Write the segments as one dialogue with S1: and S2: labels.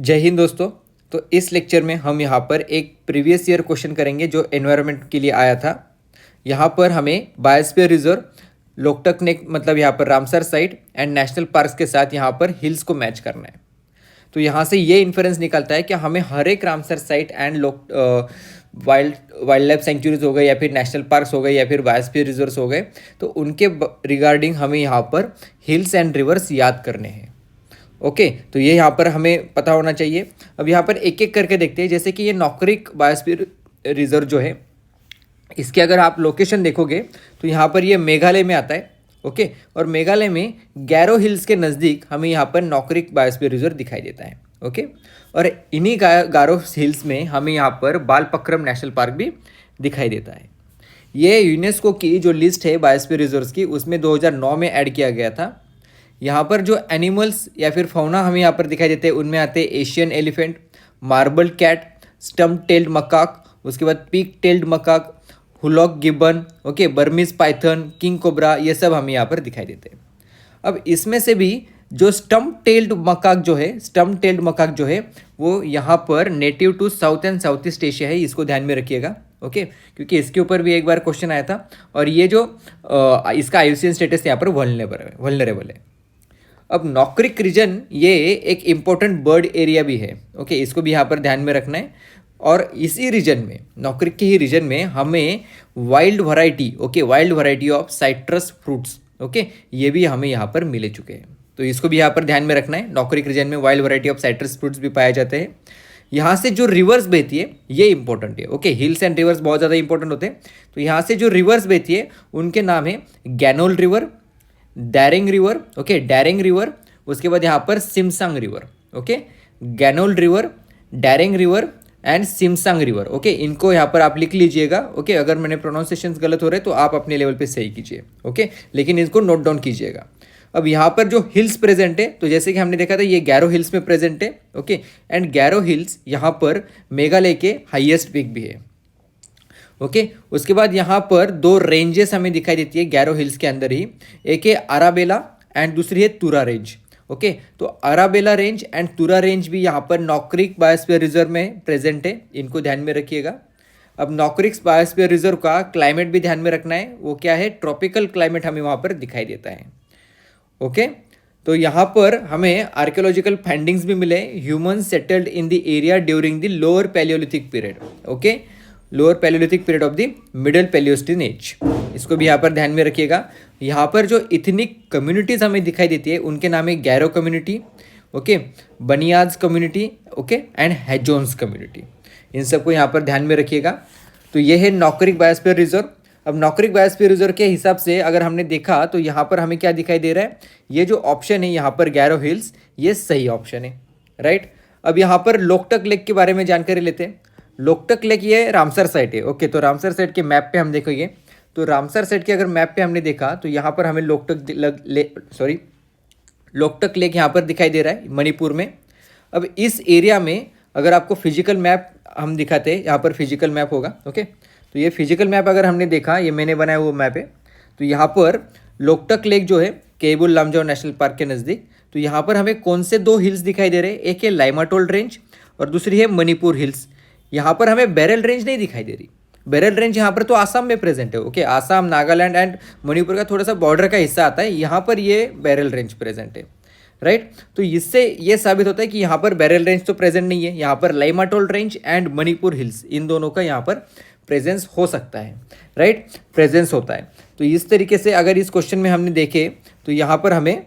S1: जय हिंद दोस्तों। तो इस लेक्चर में हम यहाँ पर एक प्रीवियस ईयर क्वेश्चन करेंगे जो एनवायरनमेंट के लिए आया था। यहाँ पर हमें बायोस्फीयर रिजर्व, लोकटक नेक मतलब यहाँ पर Ramsar site and national parks के साथ यहाँ पर हिल्स को मैच करना है। तो यहाँ से ये इन्फरेंस निकलता है कि हमें हर एक Ramsar site and wild life sanctuaries हो गए या फिर नेशनल पार्क्स हो गए या फिर बायोस्फीयर रिजर्व्स हो गए, तो उनके रिगार्डिंग हमें यहाँ पर हिल्स एंड रिवर्स याद करने हैं। ओके, तो ये यहाँ पर हमें पता होना चाहिए। अब यहाँ पर एक एक करके देखते हैं। जैसे कि ये नौकरिक बायोस्फीयर रिजर्व जो है, इसके अगर आप लोकेशन देखोगे तो यहाँ पर ये मेघालय में आता है। ओके, और मेघालय में गैरो हिल्स के नज़दीक हमें यहाँ पर नौकरिक बायोस्फीयर रिजर्व दिखाई देता है। ओके, और इन्हीं गारो हिल्स में हमें यहाँ पर बालपक्रम नेशनल पार्क भी दिखाई देता है। ये यूनेस्को की जो लिस्ट है बायोस्फीयर रिजर्व्स की, उसमें 2009 में ऐड किया गया था। यहाँ पर जो एनिमल्स या फिर फौना हमें यहाँ पर दिखाई देते हैं, उनमें आते हैं Asian elephant, marble cat, stump tailed macaque, उसके बाद peak tailed macaque, hoolock gibbon, okay, Burmese python, king cobra, ये सब हमें यहाँ पर दिखाई देते हैं। अब इसमें से भी जो स्टम्प टेल्ड मकाक जो है वो यहाँ पर native to south and south east Asia है। इसको ध्यान में रखिएगा। ओके, क्योंकि इसके ऊपर भी एक बार क्वेश्चन आया था और ये जो इसका आईयूसीएन स्टेटस यहाँ पर वल्नरेबल है। अब नौकरिक रीजन ये एक इम्पोर्टेंट बर्ड एरिया भी है। ओके, इसको भी यहाँ पर ध्यान में रखना है। और इसी रीजन में, नौकरिक के ही रीजन में, हमें wild variety of citrus fruits, okay, ये भी हमें यहाँ पर मिले चुके हैं। तो इसको भी यहाँ पर ध्यान में रखना है। नौकरिक रीजन में wild variety of citrus fruits भी पाए जाते हैं। यहाँ से जो रिवर्स बहती है ये इंपॉर्टेंट है। ओके, हिल्स एंड रिवर्स बहुत ज़्यादा इंपॉर्टेंट होते हैं। तो यहाँ से जो रिवर्स बहती है उनके नाम है गैनोल रिवर, डैरेंग रिवर, उसके बाद यहाँ पर Simsang river. Okay, Ganol river, Dareng river and Simsang river. Okay, इनको यहाँ पर आप लिख लीजिएगा। ओके, अगर मैंने प्रोनाउंसिएशंस गलत हो रहे तो आप अपने लेवल पे सही कीजिए। ओके, लेकिन इसको नोट डाउन कीजिएगा। अब यहाँ पर जो हिल्स प्रेजेंट है, तो जैसे कि हमने देखा था ये गैरो हिल्स में प्रेजेंट है। ओके, एंड गैरो हिल्स यहाँ पर मेघालय के हाईएस्ट पीक भी है। ओके, उसके बाद यहाँ पर दो रेंजेस हमें दिखाई देती है गैरो हिल्स के अंदर ही। एक है अराबेला एंड दूसरी है तुरा रेंज। ओके, तो अराबेला रेंज एंड तुरा रेंज भी यहाँ पर नौकरिक बायोस्फीयर रिजर्व में प्रेजेंट है। इनको ध्यान में रखिएगा। अब नौकरिक बायोस्फीयर रिजर्व का क्लाइमेट भी ध्यान में रखना है। वो क्या है? ट्रॉपिकल क्लाइमेट हमें वहाँ पर दिखाई देता है। ओके, तो यहाँ पर हमें आर्कियोलॉजिकल फाइंडिंग्स भी मिले। Human settled in the area during the lower palaeolithic period. Okay, lower palaeolithic period of the middle pleistocene age, इसको भी यहाँ पर ध्यान में रखिएगा। यहाँ पर जो इथनिक कम्युनिटीज़ हमें दिखाई देती है उनके नाम है गैरो कम्युनिटी, ओके, बनियाज community, okay, and Hajongs community. इन सबको यहाँ पर ध्यान में रखिएगा। तो ये है नौकरिक बायोस्फीयर रिजर्व। अब नौकरिक बायोस्फीयर रिजर्व के हिसाब से अगर हमने देखा तो यहाँ पर हमें क्या दिखाई दे रहा है? ये जो ऑप्शन है यहाँ पर गैरो हिल्स, ये सही ऑप्शन है, राइट। अब यहाँ पर लोकटक लेक के बारे में जानकारी लेते हैं। लोकटक लेक ये रामसर साइट है। ओके, तो रामसर साइट के मैप पे हम देखेंगे तो रामसर साइट के अगर मैप पे हमने देखा तो यहाँ पर हमें लोकटक लेक यहाँ पर दिखाई दे रहा है मणिपुर में। अब इस एरिया में अगर आपको फिजिकल मैप हम दिखाते हैं, यहाँ पर फिजिकल मैप होगा। ओके, तो ये फिजिकल मैप अगर हमने देखा, ये मैंने बनाया वो मैप है। तो यहाँ पर लोकटक लेक जो है केबुल लामजाओ नेशनल पार्क के नज़दीक, तो यहाँ पर हमें कौन से दो हिल्स दिखाई दे रहे हैं? एक है लाइमाटोल रेंज और दूसरी है मणिपुर हिल्स। यहाँ पर हमें बैरल रेंज नहीं दिखाई दे रही। बैरल रेंज यहाँ पर तो आसाम में प्रेजेंट है। ओके, आसाम, नागालैंड एंड मणिपुर का थोड़ा सा बॉर्डर का हिस्सा आता है, यहाँ पर ये बैरल रेंज प्रेजेंट है, राइट। तो इससे ये साबित होता है कि यहाँ पर बैरल रेंज तो प्रेजेंट नहीं है। यहाँ पर लाइमाटोल रेंज एंड मणिपुर हिल्स, इन दोनों का यहाँ पर प्रेजेंस हो सकता है, राइट, प्रेजेंस होता है। तो इस तरीके से अगर इस क्वेश्चन में हमने देखे तो यहाँ पर हमें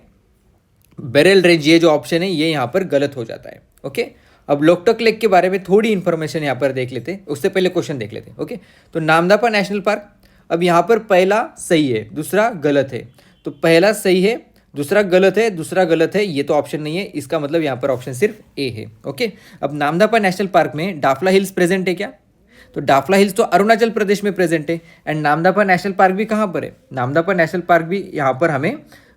S1: बैरल रेंज, ये जो ऑप्शन है ये यहाँ पर गलत हो जाता है। ओके, अब लोकटक लेक के बारे में थोड़ी इन्फॉर्मेशन यहाँ पर देख लेते हैं, उससे पहले क्वेश्चन देख लेते हैं। ओके, तो नामदफा नेशनल पार्क, अब यहाँ पर पहला सही है, दूसरा गलत है। तो पहला सही है, दूसरा गलत है, ये तो ऑप्शन नहीं है। इसका मतलब यहाँ पर ऑप्शन सिर्फ ए है। ओके, अब नामदफा नेशनल पार्क में डाफला हिल्स प्रेजेंट है क्या? तो डाफला हिल्स तो अरुणाचल प्रदेश में प्रेजेंट है एंड नामदफा नेशनल पार्क भी कहाँ पर है? नामदफा नेशनल पार्क भी यहाँ पर हमें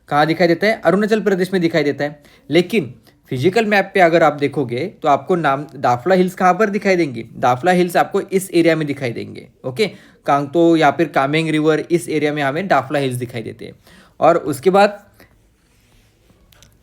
S1: कहाँ दिखाई देता है? अरुणाचल प्रदेश में दिखाई देता है। लेकिन फिजिकल मैप पे अगर आप देखोगे तो आपको दाफला हिल्स कहाँ पर दिखाई देंगी? दाफला हिल्स आपको इस एरिया में दिखाई देंगे। ओके, कांगतो या फिर कामेंग रिवर, इस एरिया में हमें दाफला हिल्स दिखाई देते हैं। और उसके बाद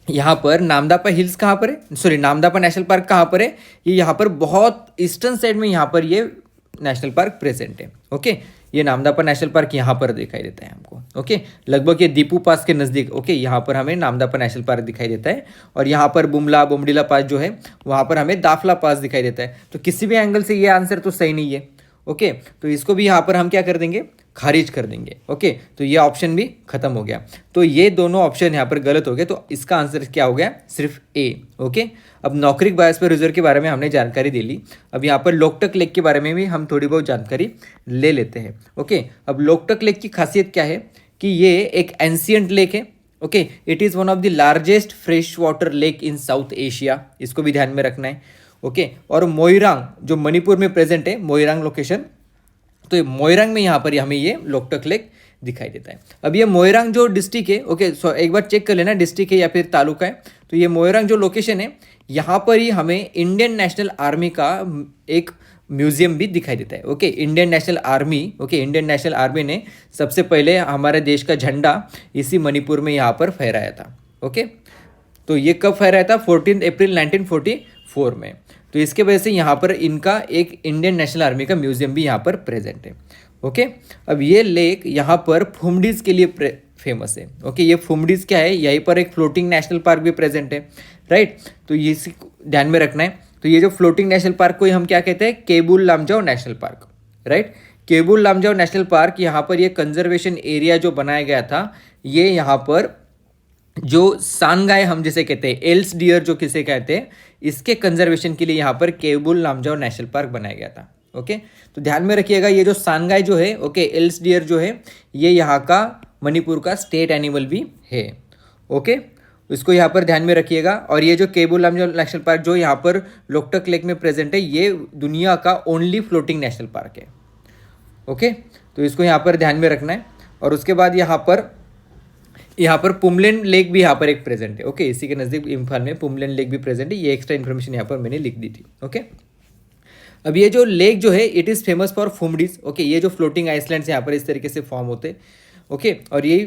S1: यहाँ पर नामदापा हिल्स कहाँ पर है, सॉरी नामदापा नेशनल पार्क कहाँ पर है, ये यहाँ पर बहुत ईस्टर्न साइड में यहाँ पर ये नेशनल पार्क प्रेजेंट है। ओके, ये नामदापा नेशनल पार्क यहाँ पर दिखाई देता है हमको। ओके, लगभग ये दीपू पास के नज़दीक। ओके, यहाँ पर हमें नामदापा नेशनल पार्क दिखाई देता है, और यहाँ पर बुमला बोमडीला पास जो है वहाँ पर हमें दाफला पास दिखाई देता है। तो किसी भी एंगल से ये आंसर तो सही नहीं है। ओके, तो इसको भी यहाँ पर हम क्या कर देंगे, खारिज कर देंगे। ओके, तो ये ऑप्शन भी खत्म हो गया। तो ये दोनों ऑप्शन यहाँ पर गलत हो गए, तो इसका आंसर क्या हो गया, सिर्फ ए। ओके, अब नौकरिक बायोस्फीयर रिजर्व के बारे में हमने जानकारी दे ली। अब यहाँ पर लोकटक लेक के बारे में भी हम थोड़ी बहुत जानकारी ले लेते हैं। ओके, अब लोकटक लेक की खासियत क्या है कि ये एक एंशियंट लेक है। Okay, it is one of the largest fresh water lake in south Asia, इसको भी ध्यान में रखना है। ओके, और मोइरांग जो मणिपुर में प्रेजेंट है, मोइरांग लोकेशन, तो ये मोइरांग में यहाँ पर हमें ये लोकटक लेक दिखाई देता है। अब ये मोइरांग जो डिस्ट्रिक्ट है, ओके सो एक बार चेक कर लेना डिस्ट्रिक्ट है या फिर तालुका है। तो ये मोइरांग जो लोकेशन है, यहाँ पर ही हमें इंडियन नेशनल आर्मी का एक म्यूजियम भी दिखाई देता है। Okay, Indian national army, okay Indian national army ने सबसे पहले हमारे देश का झंडा इसी मणिपुर में यहाँ पर फहराया था। ओके, तो ये कब फहराया था, 14 अप्रैल 1944 में। तो इसके वजह से यहाँ पर इनका एक इंडियन नेशनल आर्मी का म्यूजियम भी यहाँ पर प्रेजेंट है। ओके, अब ये लेक यहाँ पर फुमडीज के लिए फेमस है। ओके, ये फुमडीज क्या है, यहीं पर एक फ्लोटिंग नेशनल पार्क भी प्रेजेंट है, राइट। तो ये ध्यान में रखना है। तो ये जो फ्लोटिंग नेशनल पार्क को हम क्या कहते हैं, Keibul Lamjao national park, right. Keibul Lamjao national park, यहाँ पर ये कंजर्वेशन एरिया जो बनाया गया था, ये यहाँ पर जो सांगाई हम जिसे कहते हैं, एल्स डियर जो किसे कहते हैं, इसके कंजर्वेशन के लिए यहाँ पर केबुल लामजाओ नेशनल पार्क बनाया गया था। ओके, तो ध्यान में रखिएगा ये जो सांगाई जो है, ओके एल्स डियर जो है, ये यहाँ का मणिपुर का स्टेट एनिमल भी है। ओके, इसको यहाँ पर ध्यान में रखिएगा। और ये जो केबुल लामजाओ नेशनल पार्क जो यहाँ पर लोकटक लेक में प्रेजेंट है, ये दुनिया का ओनली फ्लोटिंग नेशनल पार्क है। ओके, तो इसको यहाँ पर ध्यान में रखना है। और उसके बाद यहाँ पर पुमलेन लेक भी यहाँ पर एक प्रेजेंट है। ओके, इसी के नज़दीक इम्फाल में पुमलेन लेक भी प्रेजेंट है। ये एक्स्ट्रा इन्फॉर्मेशन यहाँ पर मैंने लिख दी थी। ओके, अब ये जो लेक जो है, it is famous for phumdis. Okay, ये जो फ्लोटिंग आइसलैंड्स यहाँ पर इस तरीके से फॉर्म होते। ओके, और ये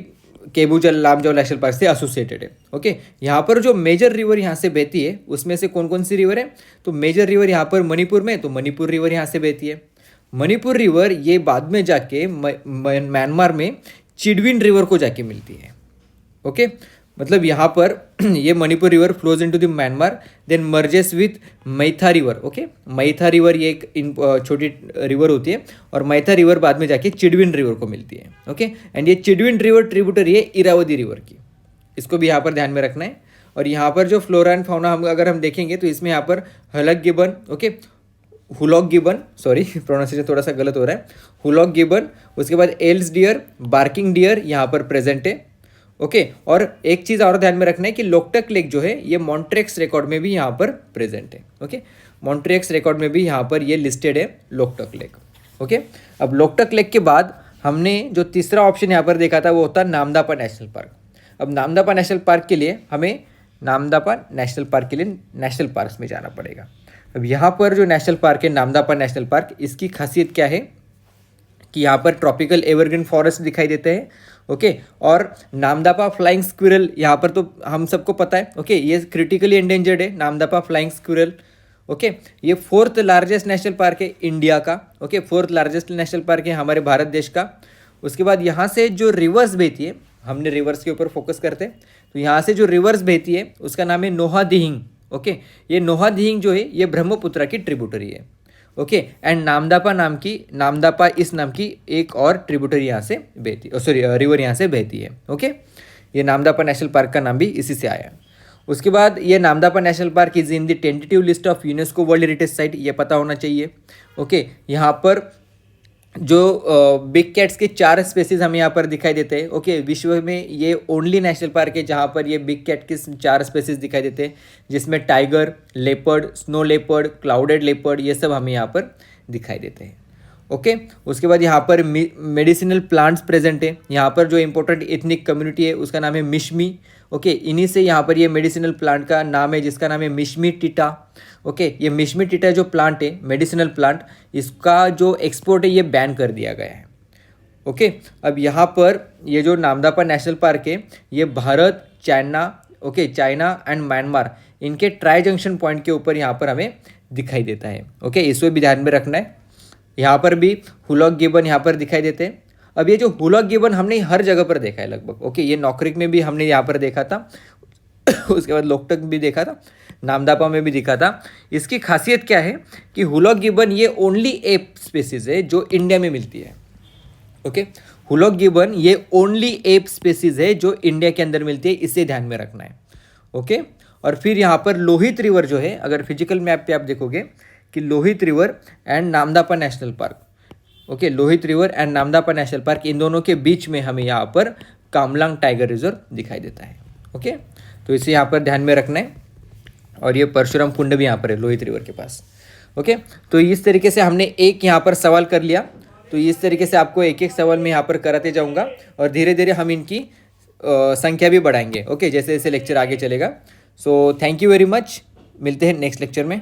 S1: केबुल लामजाओ नेशनल पार्क से एसोसिएटेड है। ओके, यहाँ पर जो मेजर रिवर यहाँ से बहती है, उसमें से कौन कौन सी रिवर है, तो मेजर रिवर यहाँ पर मणिपुर में, तो मणिपुर रिवर यहाँ से बहती है। मणिपुर रिवर ये बाद में जाके म्यांमार में चिडविन रिवर को जाके मिलती है। ओके, मतलब यहाँ पर ये Manipur river flows into the Myanmar, then merges with Myittha river. Okay, Myittha river ये एक छोटी रिवर होती है, और मैथा रिवर बाद में जाके चिडविन रिवर को मिलती है। ओके, एंड ये चिडविन रिवर ट्रिब्यूटरी है इरावदी रिवर की, इसको भी यहाँ पर ध्यान में रखना है। और यहाँ पर जो फ्लोरा एंड फाउना अगर हम देखेंगे, तो इसमें यहाँ पर हलक gibbon, okay hoolock gibbon, sorry pronunciation थोड़ा सा गलत हो रहा है, हुलॉक गिबन, उसके बाद एल्स डियर, बार्किंग डियर यहाँ पर प्रेजेंट है। ओके, और एक चीज़ और ध्यान में रखना है कि लोकटक लेक जो है, ये मॉन्ट्रेक्स रिकॉर्ड में भी यहाँ पर प्रेजेंट है। ओके, मॉन्ट्रेक्स रिकॉर्ड में भी यहाँ पर ये लिस्टेड है लोकटक लेक। ओके, अब लोकटक लेक के बाद हमने जो तीसरा ऑप्शन यहाँ पर देखा था, वो होता नामदापा नेशनल पार्क। अब नामदापा नेशनल पार्क के लिए हमें नामदापा नेशनल पार्क के लिए नेशनल पार्क में जाना पड़ेगा। अब यहाँ पर जो नेशनल पार्क है नामदापा नेशनल पार्क, इसकी खासियत क्या है कि यहाँ पर ट्रॉपिकल एवरग्रीन फॉरेस्ट दिखाई देते हैं। ओके, और नामदापा फ्लाइंग स्क्विरल यहाँ पर तो हम सबको पता है। ओके, ये क्रिटिकली एंडेंजर्ड है नामदापा फ्लाइंग स्क्विरल। ओके, ये 4th लार्जेस्ट नेशनल पार्क है इंडिया का। Okay, 4th largest national park है हमारे भारत देश का। उसके बाद यहाँ से जो रिवर्स बहती है, हमने रिवर्स के ऊपर फोकस करते हैं, तो यहाँ से जो रिवर्स बहती है उसका नाम है नोहा दिहिंग। ओके, ये नोहा दिहिंग जो है, ये ब्रह्मपुत्रा की ट्रिब्यूटरी है। ओके, एंड नामदापा इस नाम की एक और ट्रिब्यूटरी यहाँ से बहती है, सॉरी रिवर यहाँ से बहती है। ओके, ये नामदापा नेशनल पार्क का नाम भी इसी से आया। उसके बाद ये Namdapha national park is in the tentative list of UNESCO world heritage site, ये पता होना चाहिए। ओके, यहाँ पर जो बिग कैट्स के 4 स्पेसीज हमें यहाँ पर दिखाई देते हैं। ओके, विश्व में ये ओनली नेशनल पार्क है जहाँ पर ये बिग कैट के 4 स्पेसीज दिखाई देते हैं, जिसमें tiger, leopard, snow leopard, clouded leopard, ये सब हमें यहाँ पर दिखाई देते हैं। ओके, उसके बाद यहाँ पर मेडिसिनल प्लांट्स प्रेजेंट है। यहाँ पर जो इंपॉर्टेंट एथनिक कम्युनिटी है उसका नाम है मिशमी। ओके, इन्हीं से यहाँ पर ये मेडिसिनल प्लांट का नाम है, जिसका नाम है मिशमी टिटा। ओके, ये मिशमी टिटा जो प्लांट है, मेडिसिनल प्लांट, इसका जो एक्सपोर्ट है ये बैन कर दिया गया है। ओके, अब यहाँ पर ये जो नामदापा नेशनल पार्क है, ये Bharat, China, okay, China and Myanmar, इनके ट्राई जंक्शन पॉइंट के ऊपर यहाँ पर हमें दिखाई देता है। ओके, इसको भी ध्यान में रखना है। यहाँ पर भी हुलॉक गिबन यहाँ पर दिखाई देते हैं। अब ये जो हुलॉक गिबन हमने हर जगह पर देखा है लगभग। ओके, ये नॉकरिक में भी हमने यहाँ पर देखा था उसके बाद लोकटक भी देखा था, नामदापा में भी दिखा था। इसकी खासियत क्या है कि हुलॉक गिबन ये ओनली एप स्पेसीज है जो इंडिया में मिलती है। ओके, हुलॉक गिबन ये ओनली एप स्पेसीज है जो इंडिया के अंदर मिलती है, इसे ध्यान में रखना है। ओके, और फिर यहाँ पर लोहित रिवर जो है, अगर फिजिकल मैप पे आप देखोगे कि Lohit river and Namdapha national park, okay, Lohit river and Namdapha national park, इन दोनों के बीच में हमें यहाँ पर कामलांग टाइगर रिजर्व दिखाई देता है। ओके, तो इसे यहाँ पर ध्यान में रखना है। और ये परशुराम कुंड भी यहाँ पर है लोहित रिवर के पास। ओके, तो इस तरीके से हमने एक यहाँ पर सवाल कर लिया। तो इस तरीके से आपको एक एक सवाल मैं यहाँ पर कराते जाऊँगा और धीरे धीरे हम इनकी संख्या भी बढ़ाएंगे। ओके, जैसे जैसे लेक्चर आगे चलेगा। So thank you very much, मिलते हैं नेक्स्ट लेक्चर में।